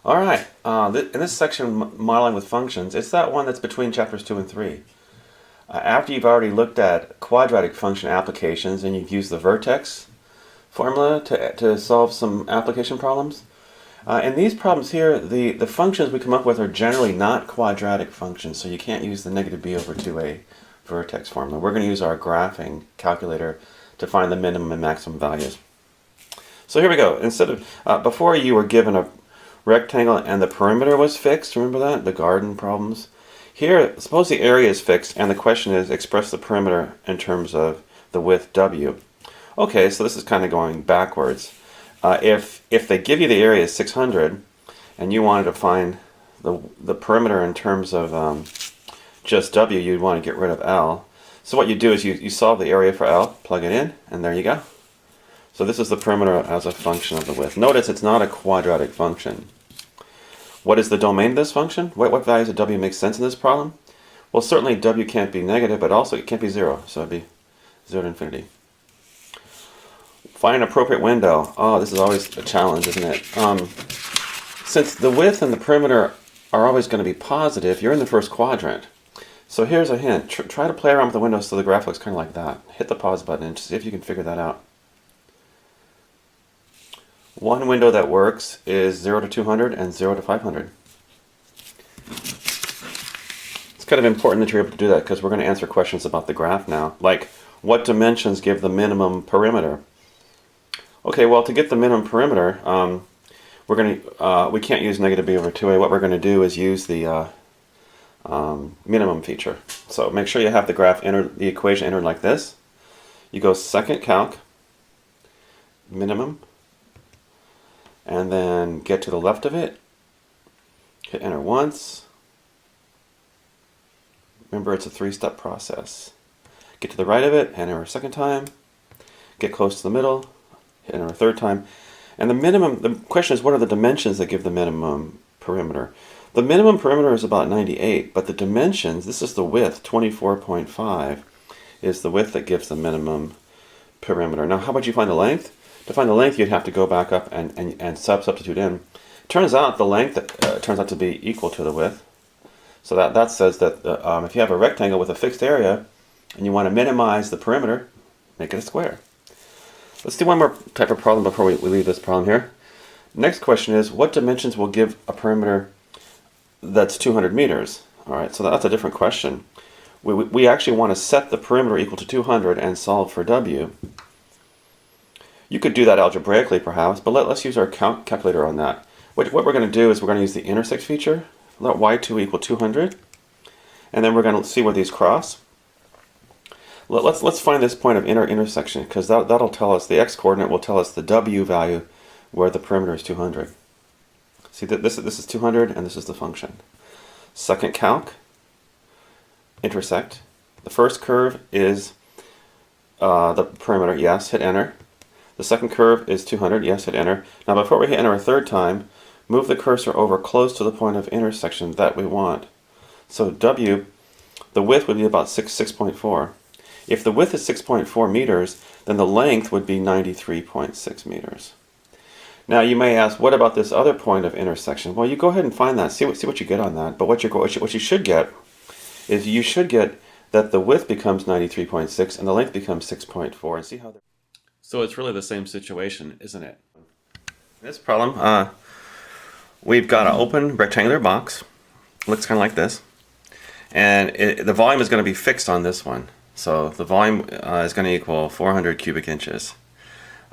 All right, in this section, modeling with functions, it's that one that's between chapters 2 and 3. After you've already looked at quadratic function applications and you've used the vertex formula to solve some application problems, in these problems here, the functions we come up with are generally not quadratic functions, so you can't use the negative b over 2a vertex formula. We're going to use our graphing calculator to find the minimum and maximum values. So here we go. Instead of before you were given a rectangle and the perimeter was fixed, remember that? The garden problems. Here, suppose the area is fixed and the question is express the perimeter in terms of the width w. Okay, so this is kind of going backwards. If they give you the area is 600 and you wanted to find the perimeter in terms of just w, you'd want to get rid of L. So what you do is you solve the area for L, plug it in, and there you go. So this is the perimeter as a function of the width. Notice it's not a quadratic function. What is the domain of this function? What values of w make sense in this problem? Well, certainly w can't be negative, but also it can't be 0. So it'd be 0 to infinity. Find an appropriate window. Oh, this is always a challenge, isn't it? Since the width and the perimeter are always going to be positive, you're in the first quadrant. So here's a hint. Try to play around with the window so the graph looks kind of like that. Hit the pause button and see if you can figure that out. One window that works is 0 to 200 and 0 to 500. It's kind of important that you're able to do that because we're going to answer questions about the graph now, like what dimensions give the minimum perimeter? Okay, well, to get the minimum perimeter, we can't use negative b over 2a. What we're going to do is use the minimum feature. So make sure you have the equation entered like this. You go second calc, minimum, and then get to the left of it, hit enter once. Remember, it's a three-step process. Get to the right of it, hit enter a second time, get close to the middle, hit enter a third time. And the question is, what are the dimensions that give the minimum perimeter? The minimum perimeter is about 98, but the dimensions, this is the width, 24.5, is the width that gives the minimum perimeter. Now, how about you find the length? To find the length, you'd have to go back up and substitute in. Turns out the length turns out to be equal to the width. So that says that if you have a rectangle with a fixed area and you want to minimize the perimeter, make it a square. Let's do one more type of problem before we leave this problem here. Next question is, what dimensions will give a perimeter that's 200 meters? All right, so that's a different question. We actually want to set the perimeter equal to 200 and solve for w. You could do that algebraically perhaps, but let's use our calculator on that. What we're going to do is we're going to use the intersect feature. Let y2 equal 200, and then we're going to see where these cross. Let's find this point of intersection, because that'll tell us, the x-coordinate will tell us the w value where the perimeter is 200. See, this is 200 and this is the function. Second calc, intersect. The first curve is the perimeter, yes, hit enter. The second curve is 200, yes, hit enter. Now before we hit enter a third time, move the cursor over close to the point of intersection that we want. So w, the width would be about 6.4. If the width is 6.4 meters, then the length would be 93.6 meters. Now you may ask, what about this other point of intersection? Well, you go ahead and find that, see what you get on that. But what you should get is you should get that the width becomes 93.6 and the length becomes 6.4. And see how. So it's really the same situation, isn't it? In this problem, we've got an open rectangular box. Looks kind of like this. And the volume is going to be fixed on this one. So the volume is going to equal 400 cubic inches.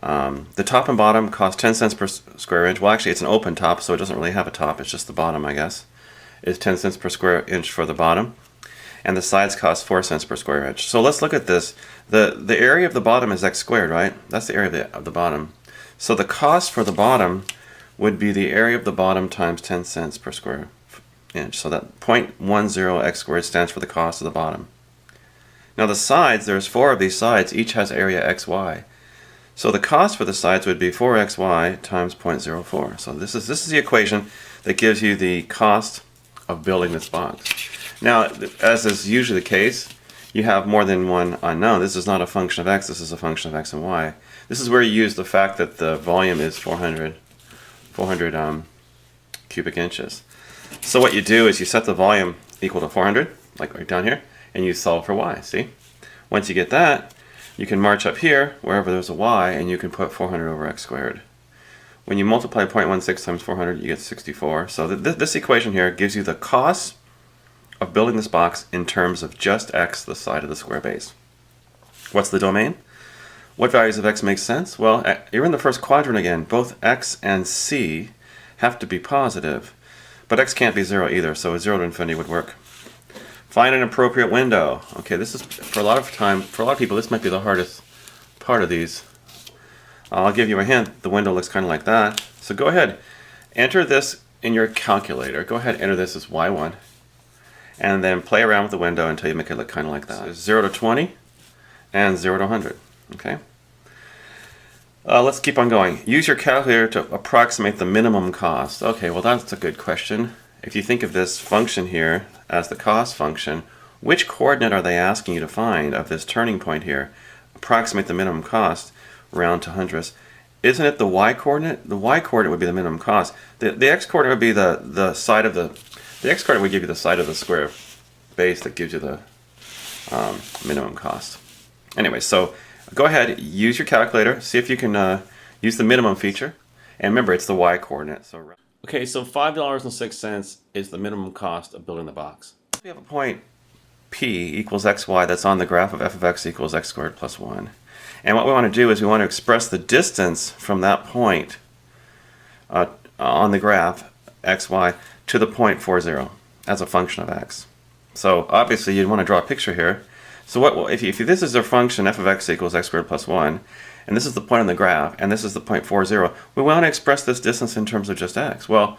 The top and bottom cost 10 cents per square inch. Well, actually, it's an open top, so it doesn't really have a top. It's just the bottom, I guess. It's 10 cents per square inch for the bottom. And the sides cost 4 cents per square inch. So let's look at this. The area of the bottom is x squared, right? That's the area of the bottom. So the cost for the bottom would be the area of the bottom times 10 cents per square inch. So that 0.10 x squared stands for the cost of the bottom. Now the sides, there's 4 of these sides, each has area xy. So the cost for the sides would be 4xy times 0.04. So this is the equation that gives you the cost of building this box. Now, as is usually the case, you have more than one unknown. This is not a function of x, this is a function of x and y. This is where you use the fact that the volume is 400 cubic inches. So what you do is you set the volume equal to 400, like right down here, and you solve for y, see? Once you get that, you can march up here, wherever there's a y, and you can put 400 over x squared. When you multiply 0.16 times 400, you get 64. So this equation here gives you the cost of building this box in terms of just x, the side of the square base. What's the domain? What values of x make sense? Well, you're in the first quadrant again. Both x and c have to be positive, but x can't be 0 either, so a 0 to infinity would work. Find an appropriate window. Okay, this is, for a lot of people, this might be the hardest part of these. I'll give you a hint. The window looks kind of like that. So go ahead, enter this in your calculator. Go ahead, enter this as y1, and then play around with the window until you make it look kind of like that. So 0 to 20 and 0 to 100. Okay. Let's keep on going. Use your calculator to approximate the minimum cost. Okay, well that's a good question. If you think of this function here as the cost function, which coordinate are they asking you to find of this turning point here? Approximate the minimum cost, round to hundredths. Isn't it the y coordinate? The y coordinate would be the minimum cost. The x coordinate would be the side of the x coordinate would give you the side of the square base that gives you the minimum cost. Anyway, so go ahead, use your calculator, see if you can use the minimum feature, and remember it's the y coordinate. So okay, so $5.06 is the minimum cost of building the box. We have a point P equals xy that's on the graph of f of x equals x squared plus 1. And what we want to do is we want to express the distance from that point on the graph xy to the point 40 as a function of x. So obviously you'd want to draw a picture here. So what if this is our function f of x equals x squared plus 1, and this is the point on the graph, and this is the point 40, we want to express this distance in terms of just x. Well,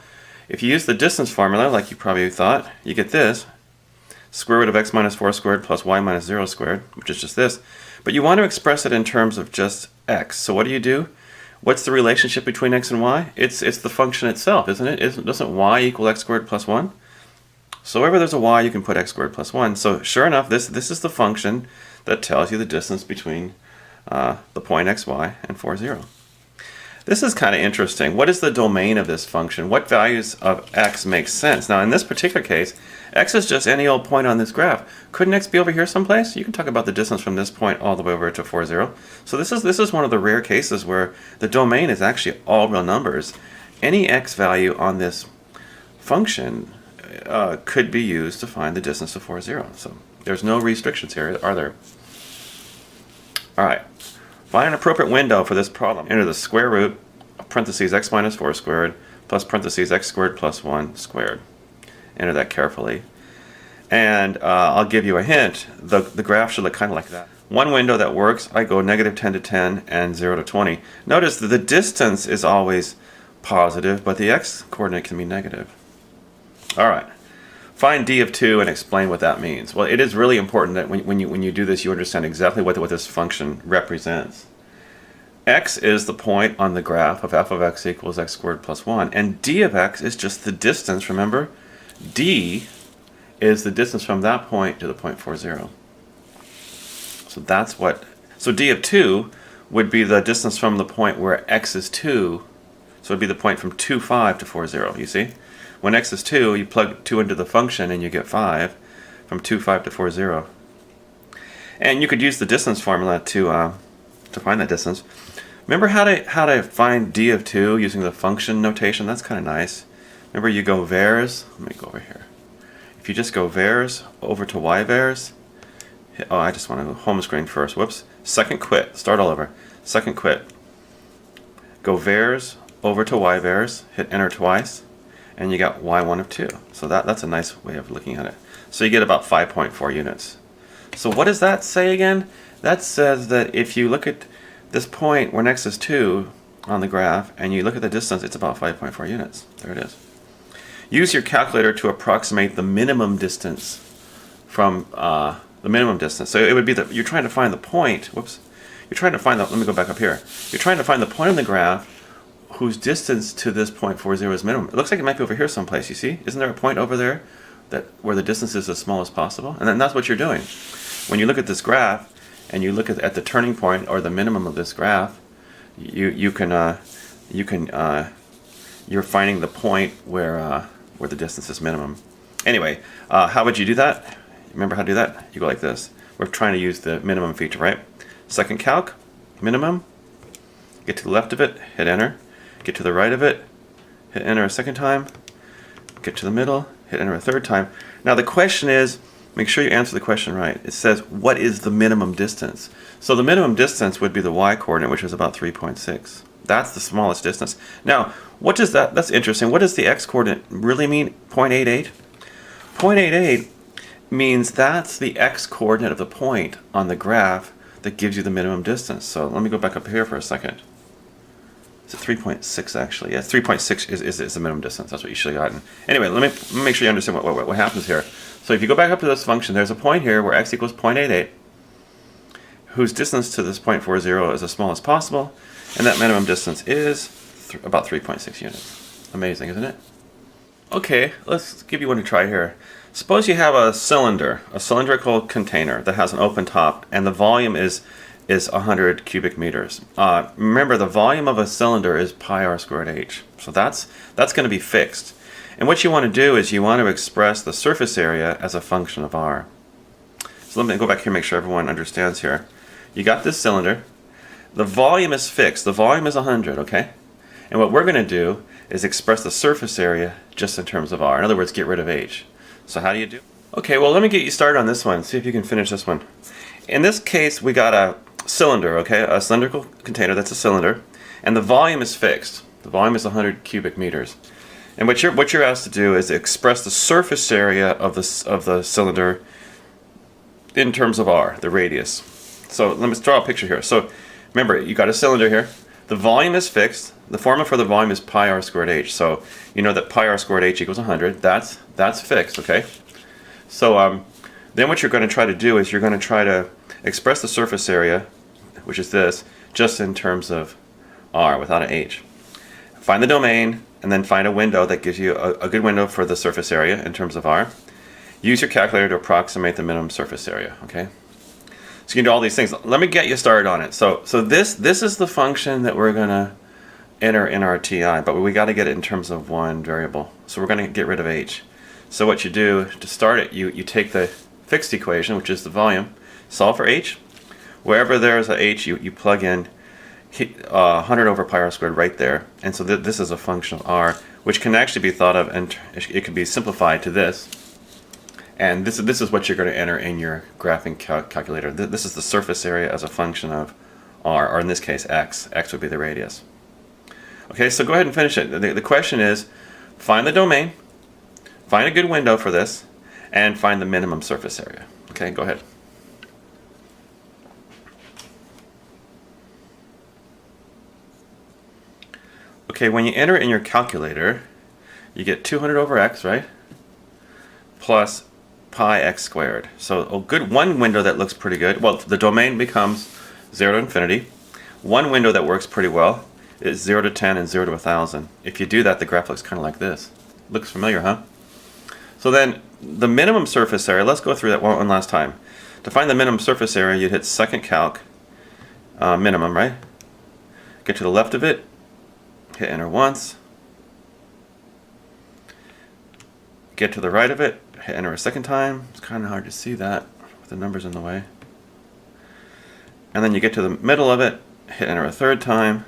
if you use the distance formula, like you probably thought, you get this, square root of x minus 4 squared plus y minus 0 squared, which is just this. But you want to express it in terms of just x. So what do? What's the relationship between x and y? It's the function itself, isn't it? Doesn't y equal x squared plus 1? So wherever there's a y, you can put x squared plus 1. So sure enough, this is the function that tells you the distance between the point xy and 40. This is kind of interesting. What is the domain of this function? What values of x make sense? Now in this particular case, x is just any old point on this graph. Couldn't x be over here someplace? You can talk about the distance from this point all the way over to 40. So this is one of the rare cases where the domain is actually all real numbers. Any x value on this function could be used to find the distance to 40. So there's no restrictions here, are there? All right. Find an appropriate window for this problem. Enter the square root of parentheses x minus 4 squared plus parentheses x squared plus 1 squared. Enter that carefully. And I'll give you a hint. The graph should look kind of like that. One window that works, I go negative 10 to 10 and 0 to 20. Notice that the distance is always positive, but the x coordinate can be negative. All right. Find d of 2 and explain what that means. Well, it is really important that when you do this, you understand exactly what this function represents. X is the point on the graph of f of x equals x squared plus 1, and d of x is just the distance, remember? D is the distance from that point to the point 40. So d of 2 would be the distance from the point where x is 2, so it would be the point from 2, 5 to 40, you see? When x is 2, you plug 2 into the function and you get 5 from 2, 5 to 40. And you could use the distance formula to find that distance. Remember how to find d of 2 using the function notation? That's kind of nice. Remember you go vars, let me go over here. If you just go vars over to y vars, oh, I just want to go home screen first. Whoops. Second quit. Start all over. Second quit. Go vars over to y vars, hit enter twice, and you got y1 of 2. So that's a nice way of looking at it. So you get about 5.4 units. So what does that say again? That says that if you look at this point where x is 2 on the graph, and you look at the distance, it's about 5.4 units. There it is. Use your calculator to approximate the minimum distance from the minimum distance. So it would be that you're trying to find the point, whoops, you're trying to find the, let me go back up here. You're trying to find the point on the graph whose distance to this point 40 is minimum. It looks like it might be over here someplace, you see? Isn't there a point over there where the distance is as small as possible? And then that's what you're doing. When you look at this graph and you look at the turning point or the minimum of this graph, you can you're finding the point where the distance is minimum. Anyway, how would you do that? Remember how to do that? You go like this. We're trying to use the minimum feature, right? Second calc, minimum. Get to the left of it, hit enter. Get to the right of it, hit enter a second time. Get to the middle, hit enter a third time. Now the question is, make sure you answer the question right. It says, what is the minimum distance? So the minimum distance would be the y-coordinate, which is about 3.6. That's the smallest distance. Now, what does that's interesting. What does the x-coordinate really mean, 0.88? 0.88 means that's the x-coordinate of the point on the graph that gives you the minimum distance. So let me go back up here for a second. Is it 3.6 actually? Yeah, 3.6 is the minimum distance. That's what you should have gotten. Anyway, let me make sure you understand what happens here. So if you go back up to this function, there's a point here where x equals 0.88, whose distance to this 0.40 is as small as possible, and that minimum distance is about 3.6 units. Amazing, isn't it? Okay, let's give you one to try here. Suppose you have a cylinder, a cylindrical container that has an open top, and the volume is 100 cubic meters. Remember, the volume of a cylinder is pi r squared h. So that's going to be fixed. And what you want to do is you want to express the surface area as a function of r. So let me go back here and make sure everyone understands here. You got this cylinder. The volume is fixed. The volume is 100, okay? And what we're going to do is express the surface area just in terms of r. In other words, get rid of h. So how do you do? Okay, well, let me get you started on this one. See if you can finish this one. In this case, we got a cylinder, okay? A cylindrical container that's a cylinder, and the volume is fixed. The volume is 100 cubic meters. And what you're asked to do is express the surface area of the cylinder in terms of r, the radius. So let me draw a picture here. So remember, you got a cylinder here. The volume is fixed. The formula for the volume is pi r squared h. So you know that pi r squared h equals 100. That's fixed, okay? So then what you're going to try to do is you're going to try to express the surface area, which is this, just in terms of r without an h. Find the domain and then find a window that gives you a good window for the surface area in terms of r. Use your calculator to approximate the minimum surface area, okay? So you can do all these things. Let me get you started on it. So this is the function that we're going to enter in our TI, but we got to get it in terms of one variable. So we're going to get rid of h. So what you do to start it, you take the fixed equation, which is the volume, solve for h. Wherever there's a h, you plug in 100 over pi r squared right there. And so this is a function of r, which can actually be thought of, and it can be simplified to this. And this is what you're going to enter in your graphing calculator. This is the surface area as a function of r, or in this case x. X would be the radius. Okay, so go ahead and finish it. The question is, find the domain, find a good window for this, and find the minimum surface area. Okay, go ahead. Okay, when you enter in your calculator, you get 200 over x, right? Plus pi x squared. So a good one window that looks pretty good. Well, the domain becomes 0 to infinity. One window that works pretty well is 0 to 10 and 0 to 1,000. If you do that, the graph looks kind of like this. Looks familiar, huh? So then the minimum surface area, let's go through that one last time. To find the minimum surface area, you'd hit second calc, minimum, right? Get to the left of it, hit enter once. Get to the right of it, hit enter a second time. It's kind of hard to see that with the numbers in the way. And then you get to the middle of it, hit enter a third time.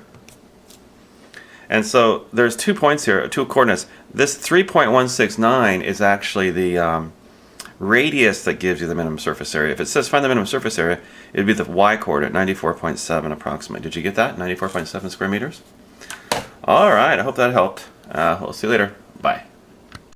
And so there's 2 points here, 2 coordinates. This 3.169 is actually the radius that gives you the minimum surface area. If it says find the minimum surface area, it would be the y-coordinate, 94.7 approximately. Did you get that? 94.7 square meters? All right, I hope that helped. We'll see you later. Bye.